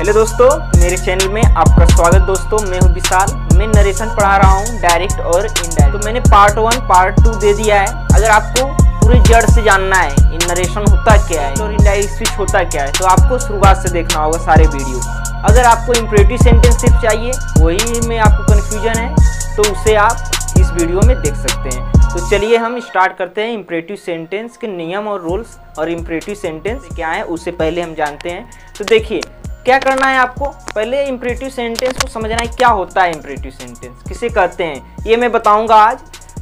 Hello दोस्तों, मेरे channel में आपका स्वागत। दोस्तों मैं हूं विशाल। मैं नरेशन पढ़ा रहा हूं, डायरेक्ट और इनडायरेक्ट। तो मैंने पार्ट 1 पार्ट 2 दे दिया है। अगर आपको पूरी जड़ से जानना है इन नरेशन होता क्या है और इनडायरेक्ट स्पीच होता क्या है, तो आपको शुरुआत से देखना होगा सारे वीडियो। अगर आपको इम्परेटिव सेंटेंस सिर्फ चाहिए, वही में आपको कन्फ्यूजन है, तो उसे आप इस वीडियो में देख सकते हैं। तो चलिए हम स्टार्ट करते हैं। इम्परेटिव सेंटेंस के नियम और रूल्स और इम्परेटिव सेंटेंस क्या है उससे पहले हम जानते हैं। तो देखिए क्या करना है आपको, पहले इम्परेटिव सेंटेंस को समझना है क्या होता है इम्परेटिव सेंटेंस, किसे कहते हैं, ये मैं बताऊंगा आज।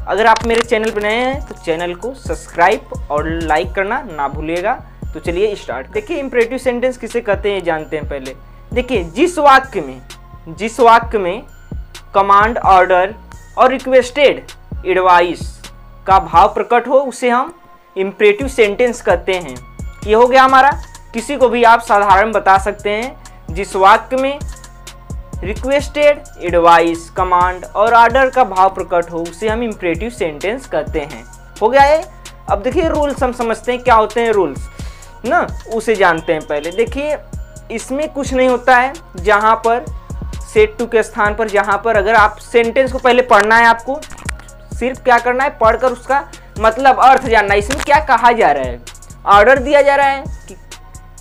अगर आप मेरे चैनल पर नए हैं तो चैनल को सब्सक्राइब और लाइक करना ना भूलिएगा। तो चलिए स्टार्ट। देखिए इम्परेटिव सेंटेंस किसे कहते हैं जानते हैं पहले। देखिए जिस वाक्य में कमांड, ऑर्डर और रिक्वेस्टेड एडवाइस का भाव प्रकट हो उसे हम इम्परेटिव सेंटेंस कहते हैं। ये हो गया हमारा। किसी को भी आप साधारण बता सकते हैं। जिस वाक्य में रिक्वेस्टेड एडवाइस, कमांड और ऑर्डर का भाव प्रकट हो उसे हम इम्परेटिव सेंटेंस कहते हैं। हो गया है। अब देखिए रूल्स हम समझते हैं क्या होते हैं रूल्स ना, उसे जानते हैं पहले। देखिए इसमें कुछ नहीं होता है। जहाँ पर सेट टू के स्थान पर, जहाँ पर अगर आप सेंटेंस को पहले पढ़ना है, आपको सिर्फ क्या करना है, पढ़कर उसका मतलब अर्थ जानना है। इसमें क्या कहा जा रहा है, ऑर्डर दिया जा रहा है कि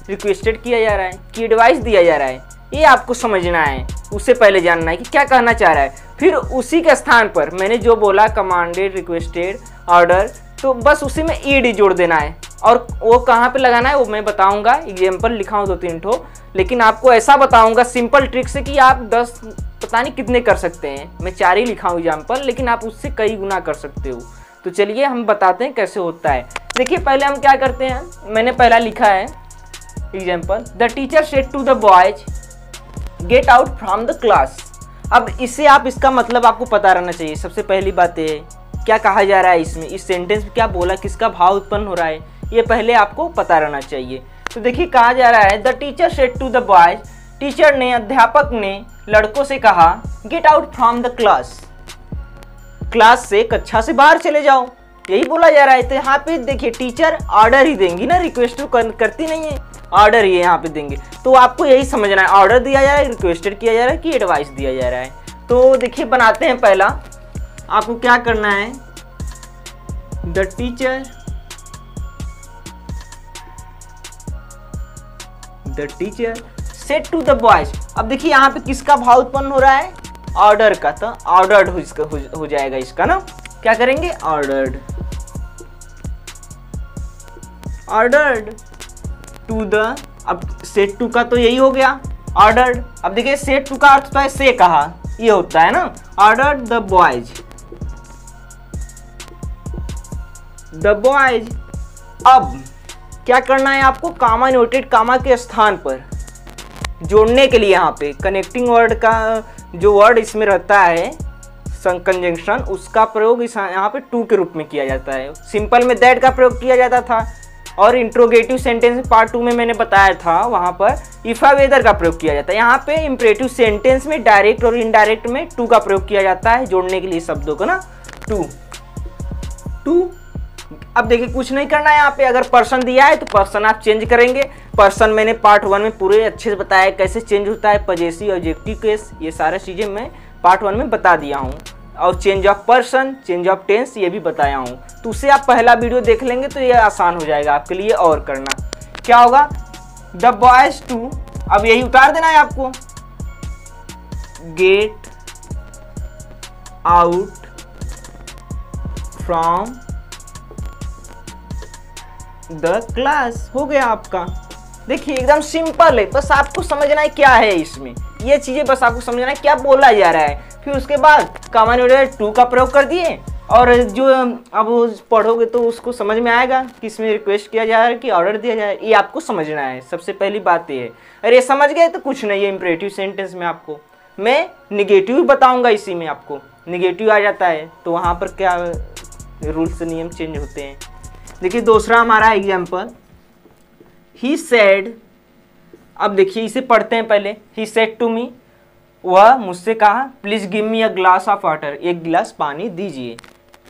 रिक्वेस्टेड किया जा रहा है कि एडवाइस दिया जा रहा है, ये आपको समझना है। उससे पहले जानना है कि क्या कहना चाह रहा है। फिर उसी के स्थान पर मैंने जो बोला कमांडेड, रिक्वेस्टेड, ऑर्डर, तो बस उसी में ईडी जोड़ देना है। और वो कहाँ पे लगाना है वो मैं बताऊंगा। एग्जाम्पल लिखा हूँ 2-3 ठो, लेकिन आपको ऐसा बताऊंगा सिंपल ट्रिक से कि आप 10 पता नहीं कितने कर सकते हैं। मैं 4 ही लिखा हूँ एग्जाम्पल, लेकिन आप उससे कई गुना कर सकते हो। तो चलिए हम बताते हैं कैसे होता है। देखिए पहले हम क्या करते हैं, मैंने पहला लिखा है example, the teacher said to the boys get out from the class. अब इससे आप इसका मतलब आपको पता रहना चाहिए। सबसे पहली बात है क्या कहा जा रहा है इसमें, इस सेंटेंस में क्या बोला, किसका भाव उत्पन्न हो रहा है, ये पहले आपको पता रहना चाहिए। तो देखिए कहा जा रहा है the teacher said to the boys, teacher ने, अध्यापक ने लड़कों से कहा get out from the class, class से, कक्षा से बाहर चले जाओ, यही बोला जा रहा है। तो यहाँ पे देखिए टीचर ऑर्डर ही देंगी ना, रिक्वेस्ट करती नहीं है, ऑर्डर ये यहाँ पे देंगे। तो आपको यही समझना है, ऑर्डर दिया जा रहा है, रिक्वेस्टेड किया जा रहा है कि एडवाइस दिया जा रहा है। तो देखिए बनाते हैं। पहला आपको क्या करना है, the teacher said to the boys. अब देखिए यहाँ पे किसका भाव उत्पन्न हो रहा है, ऑर्डर का। तो ऑर्डर्ड हो जाएगा इसका ना, क्या करेंगे, ऑर्डर्ड टू द। अब सेट टू का तो यही हो गया, ऑर्डर्ड। अब देखिए सेट टू का अर्थ होता है से कहा, ये होता है ना, ऑर्डर्ड द बॉयज। अब क्या करना है आपको, कामा नोटेड, कामा के स्थान पर जोड़ने के लिए यहाँ पे कनेक्टिंग वर्ड का जो वर्ड इसमें रहता है कंजंक्शन, उसका प्रयोग इस यहाँ पे टू के रूप में किया जाता है। सिंपल में दैट का प्रयोग किया जाता था, और इंट्रोगेटिव सेंटेंस पार्ट 2 में मैंने बताया था, वहाँ पर इफा वेदर का प्रयोग किया जाता है। यहाँ पे इम्परेटिव सेंटेंस में डायरेक्ट और इनडायरेक्ट में टू का प्रयोग किया जाता है जोड़ने के लिए शब्दों को ना, टू। अब देखिए कुछ नहीं करना है यहाँ पे। अगर पर्सन दिया है तो पर्सन आप चेंज करेंगे। पर्सन मैंने पार्ट 1 में पूरे अच्छे से बताया कैसे चेंज होता है, पजेसिव, ऑब्जेक्टिव केस, ये सारा चीज़ें मैं पार्ट 1 में बता दिया हूँ। और change of person, change of tense, ये भी बताया हूँ। तो उससे आप पहला वीडियो देख लेंगे तो ये आसान हो जाएगा आपके लिए और करना। क्या होगा, द बॉयज टू, अब यही उतार देना है आपको, gate out from the class. हो गया आपका। देखिए एकदम सिंपल है, बस आपको समझना है क्या है इसमें, ये चीजें बस आपको समझना है क्या बोला जा रहा है। फिर उसके बाद कॉमन वर्ड टू का प्रयोग कर दिए, और जो अब पढ़ोगे तो उसको समझ में आएगा कि इसमें रिक्वेस्ट किया जा रहा है कि ऑर्डर दिया जाए, ये आपको समझना है। सबसे पहली बात ये है। अरे ये समझ गए तो कुछ नहीं है। इम्परेटिव सेंटेंस में आपको मैं निगेटिव भी बताऊंगा, इसी में आपको निगेटिव आ जाता है तो वहाँ पर क्या रूल्स नियम चेंज होते हैं। देखिए दूसरा हमारा एग्जाम्पल, ही सेड। अब देखिए इसे पढ़ते हैं पहले। ही सेड टू मी, वह मुझसे कहा, please give me a glass of water, एक गिलास पानी दीजिए,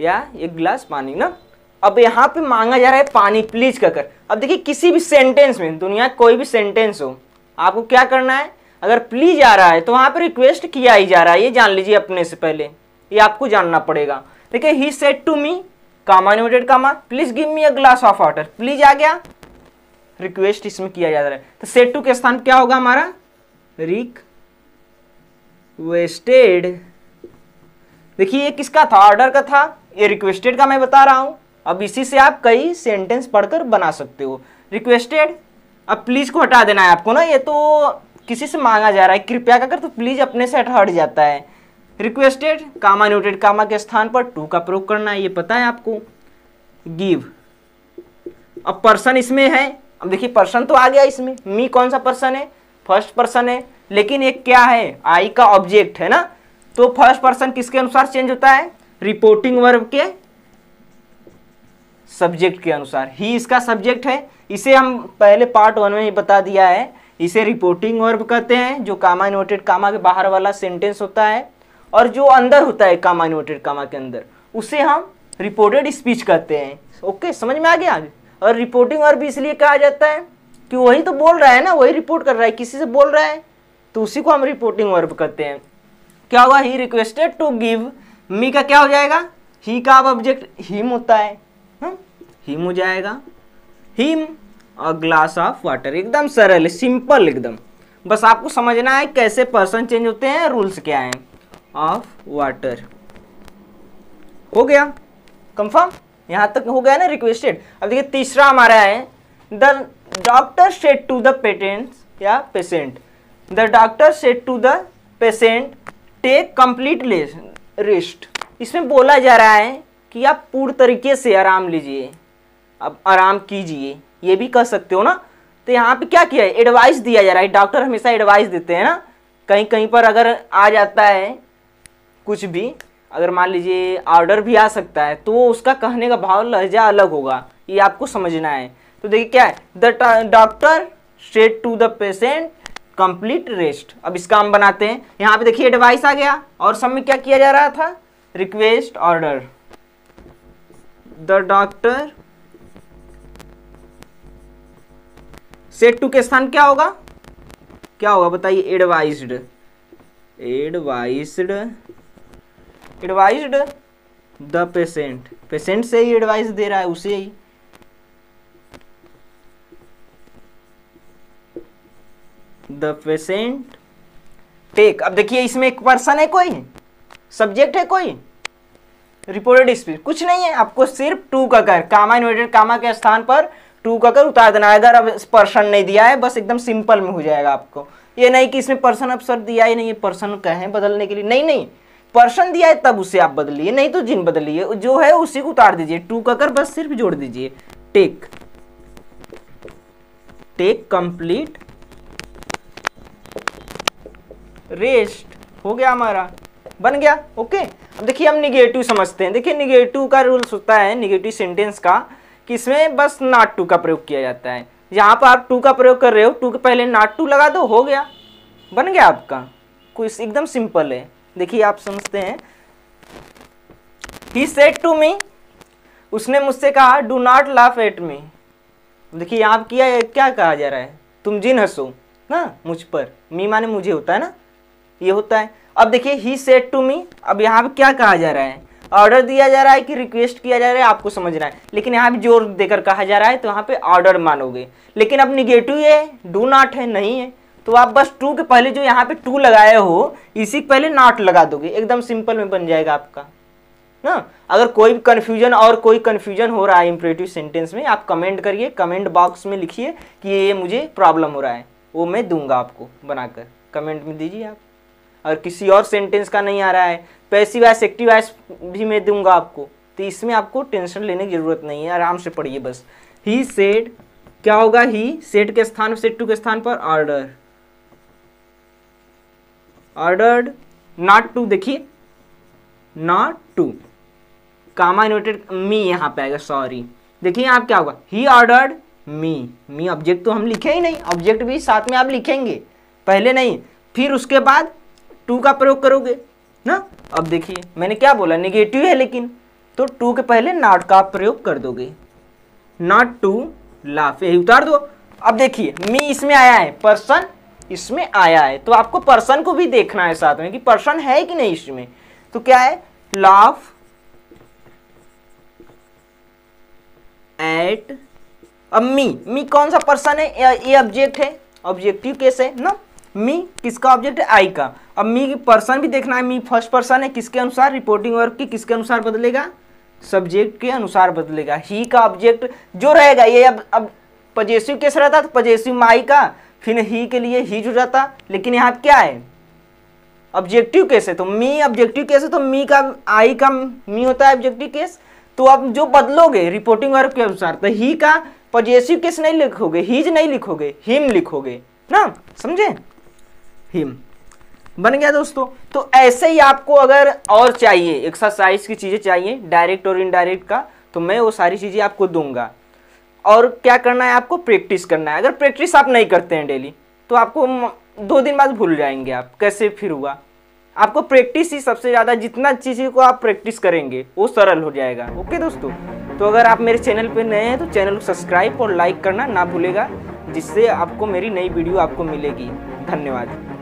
या एक गिलास पानी ना। अब यहाँ पे मांगा जा रहा है पानी, प्लीज कहकर। अब देखिए किसी भी सेंटेंस में, दुनिया कोई भी सेंटेंस हो, आपको क्या करना है, अगर प्लीज आ रहा है तो वहां पे रिक्वेस्ट किया ही जा रहा है, ये जान लीजिए अपने से पहले, ये आपको जानना पड़ेगा। देखिए he said to me comma inverted comma please give me a glass of water, please आ गया, रिक्वेस्ट इसमें किया जा रहा है। तो सेड टू के स्थान क्या होगा हमारा रिक्वेस्टेड। देखिए ये किसका था, ऑर्डर का था, ये रिक्वेस्टेड का मैं बता रहा हूं। अब इसी से आप कई सेंटेंस पढ़कर बना सकते हो। रिक्वेस्टेड, अब प्लीज को हटा देना है आपको ना, ये तो किसी से मांगा जा रहा है कृपया का कर, तो प्लीज अपने से हट जाता है। रिक्वेस्टेड कामा नोटेड कामा के स्थान पर टू का प्रयोग करना है, ये पता है आपको। गिव, अब पर्सन इसमें है, अब देखिए पर्सन तो आ गया इसमें, मी कौन सा पर्सन है, फर्स्ट पर्सन है, लेकिन एक क्या है, आई का ऑब्जेक्ट है ना, तो फर्स्ट पर्सन किसके अनुसार चेंज होता है, रिपोर्टिंग वर्ब के सब्जेक्ट के अनुसार। ही इसका सब्जेक्ट है, इसे हम पहले पार्ट 1 में ही बता दिया है, इसे रिपोर्टिंग वर्ब कहते हैं, जो कामा इन्वर्टेड कामा के बाहर वाला सेंटेंस होता है, और जो अंदर होता है कामा इन्वर्टेड कामा के अंदर उसे हम रिपोर्टेड स्पीच कहते हैं। ओके, समझ में आ गया। और रिपोर्टिंग वर्ब इसलिए कहा जाता है कि वही तो बोल रहा है ना, वही रिपोर्ट कर रहा है, किसी से बोल रहा है, तो उसी को हम रिपोर्टिंग वर्ब कहते हैं। क्या होगा, he requested to give me का क्या हो जाएगा, ही का अब ऑब्जेक्ट हिम होता है, हिम हो जाएगा, him a glass of water. एकदम सरल है, सिंपल एकदम, बस आपको समझना है कैसे पर्सन चेंज होते हैं, रूल्स क्या हैं। ऑफ वाटर हो गया कंफर्म, यहां तक हो गया ना रिक्वेस्टेड। अब देखिए तीसरा हमारा है, the doctor said to the patient या patient, the doctor said to the patient take complete rest. इसमें बोला जा रहा है कि आप पूर्ण तरीके से आराम लीजिए, अब आराम कीजिए, ये भी कह सकते हो ना। तो यहाँ पे क्या किया है, एडवाइस दिया जा रहा है, डॉक्टर हमेशा एडवाइस देते हैं ना, कहीं कहीं पर अगर आ जाता है कुछ भी, अगर मान लीजिए ऑर्डर भी आ सकता है, तो उसका कहने का भाव लहजा अलग होगा, ये आपको समझना है। तो देखिए क्या है, the doctor said to the patient complete rest. अब इसका हम बनाते हैं, यहाँ पे देखिए एडवाइस आ गया, और सब में क्या किया जा रहा था, request order. The doctor said to के स्थान क्या होगा, क्या होगा बताइए, advised, advised, advised the patient, patient से ही एडवाइस दे रहा है, उसे ही। द पेशेंट टेक, अब देखिए इसमें एक पर्सन है, कोई सब्जेक्ट है, कोई रिपोर्टेड स्पीच कुछ नहीं है, आपको सिर्फ टू का कर, कामा इन्वर्टेड कामा के स्थान पर टू का कर उतार देना है। अगर अब पर्सन नहीं दिया है, बस एकदम सिंपल में हो जाएगा आपको, ये नहीं कि इसमें पर्सन अफसर दिया ही नहीं है, पर्सन कहें बदलने के लिए, नहीं नहीं, पर्सन दिया है तब उसे आप बदलिए, नहीं तो जिन बदलिए, जो है उसी को उतार दीजिए, टू का कर बस सिर्फ जोड़ दीजिए। टेक, टेक कंप्लीट रेस्ट, हो गया हमारा, बन गया। ओके, अब देखिए हम निगेटिव समझते हैं। देखिए निगेटिव का रूल्स होता है निगेटिव सेंटेंस का, कि इसमें बस नॉट टू का प्रयोग किया जाता है। यहाँ पर आप टू का प्रयोग कर रहे हो, टू के पहले नॉट टू लगा दो, हो गया, बन गया आपका, कोई एकदम सिंपल है। देखिए आप समझते हैं, ही सेड टू मी, उसने मुझसे कहा do not laugh at me. देखिए यहाँ किया क्या कहा जा रहा है, तुम जिन हंसो ना मुझ पर, मी माने मुझे होता है ना, ये होता है। अब देखिए ही सेड टू मी, अब यहाँ पे क्या कहा जा रहा है, ऑर्डर दिया जा रहा है कि रिक्वेस्ट किया जा रहा है, आपको समझना है, लेकिन यहाँ भी जोर देकर कहा जा रहा है, तो यहाँ पे ऑर्डर मानोगे। लेकिन अब निगेटिव है, डू नॉट है, नहीं है, तो आप बस टू के पहले जो यहाँ पे टू लगाए हो, इसी के पहले नॉट लगा दोगे, एकदम सिंपल में बन जाएगा आपका ना। अगर कोई कंफ्यूजन और कोई कंफ्यूजन हो रहा है इंपरेटिव सेंटेंस में, आप कमेंट करिए, कमेंट बॉक्स में लिखिए कि ये मुझे प्रॉब्लम हो रहा है, वो मैं दूंगा आपको बनाकर, कमेंट में दीजिए आप। और किसी और सेंटेंस का नहीं आ रहा है, पैसिव वॉइस एक्टिव वॉइस भी मैं दूंगा आपको, तो इसमें आपको टेंशन लेने की जरूरत नहीं है, आराम से पढ़िए बस। ही सेड, क्या होगा, ही सेड के स्थान, सेड टू के स्थान पर ऑर्डर, ऑर्डर्ड नॉट टू, देखिए नॉट टू, कामा इन्वर्टेड मी यहाँ पे आएगा, सॉरी। देखिए आप क्या होगा, he ordered me, me object तो हम लिखे ही नहीं, ऑब्जेक्ट भी साथ में आप लिखेंगे, पहले नहीं, फिर उसके बाद टू का प्रयोग करोगे ना। अब देखिए मैंने क्या बोला, निगेटिव है लेकिन, तो टू के पहले नॉट का प्रयोग कर दोगे, नॉट टू लाफ, यही उतार दो। अब देखिए मी इसमें आया है पर्सन, इसमें आया है, तो आपको पर्सन को भी देखना है साथ में कि पर्सन है कि नहीं इसमें। तो क्या है, लाफ एट, अब मी कौन सा पर्सन है, ये ऑब्जेक्ट है, ऑब्जेक्टिव केस है ना। मी किसका ऑब्जेक्ट है, आई का। अब मी की पर्सन भी देखना है, मी फर्स्ट पर्सन है, किसके अनुसार, रिपोर्टिंग वर्ब की किसके अनुसार बदलेगा, सब्जेक्ट के अनुसार बदलेगा। ही का ऑब्जेक्ट जो रहेगा, ये अब पजेसिव केस रहता तो पजेसिव माई का, फिर ही के लिए ही हो जाता, लेकिन यहाँ क्या है, ऑब्जेक्टिव केस है, तो मी ऑब्जेक्टिव केस है, तो मी का आई का मी होता है ऑब्जेक्टिव केस। तो अब जो बदलोगे रिपोर्टिंग वर्ब के अनुसार, तो ही का पजेसिव केस नहीं लिखोगे, हीज नहीं लिखोगे, हिम लिखोगे ना, समझे, हिम बन गया दोस्तों। तो ऐसे ही आपको अगर और चाहिए एक्सरसाइज की चीजें चाहिए डायरेक्ट और इनडायरेक्ट का, तो मैं वो सारी चीजें आपको दूंगा। और क्या करना है, आपको प्रैक्टिस करना है। अगर प्रैक्टिस आप नहीं करते हैं डेली, तो आपको 2 दिन बाद भूल जाएंगे आप कैसे फिर हुआ। आपको प्रैक्टिस ही सबसे ज़्यादा, जितना चीज़ों को आप प्रैक्टिस करेंगे वो सरल हो जाएगा। ओके दोस्तों, तो अगर आप मेरे चैनल पे नए हैं तो चैनल को सब्सक्राइब और लाइक करना ना भूलेगा, जिससे आपको मेरी नई वीडियो आपको मिलेगी। धन्यवाद।